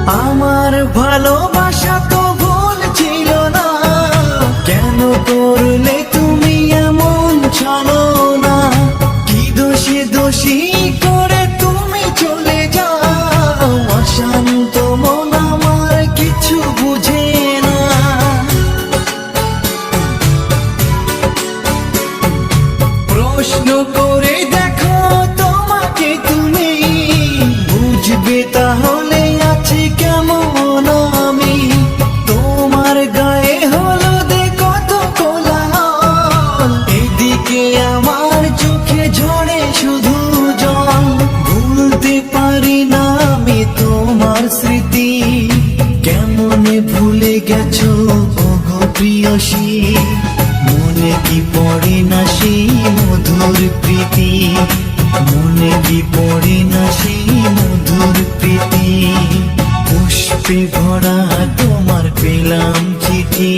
আমার ভালোবাসা তো ভুল ছিল না, কেন করলে তুমি এমন ছলনা? কি দোষে দোষী করে তুমি চলে যাও, অশান্ত মন আমার কিছু বুঝে না। প্রশ্ন করে দেখো তোমাকে তুমি, বুঝবে তাহলে আছি কেমন আমি। তোমার গায়ে হলুদে কত কোলাহল, এদিকে আমার চোখে ঝরে শুধু জল। ভুলতে পারি না আমি তোমার স্মৃতি, কেমনে ভুলে গেছো ওগো প্রিয়সী। মনে কি পড়ে না সেই মধুর প্রীতি, মনে কি পড়ে না সেই মধুর প্রীতি। পুষ্পে ভরা তোমার পেলাম চিঠি।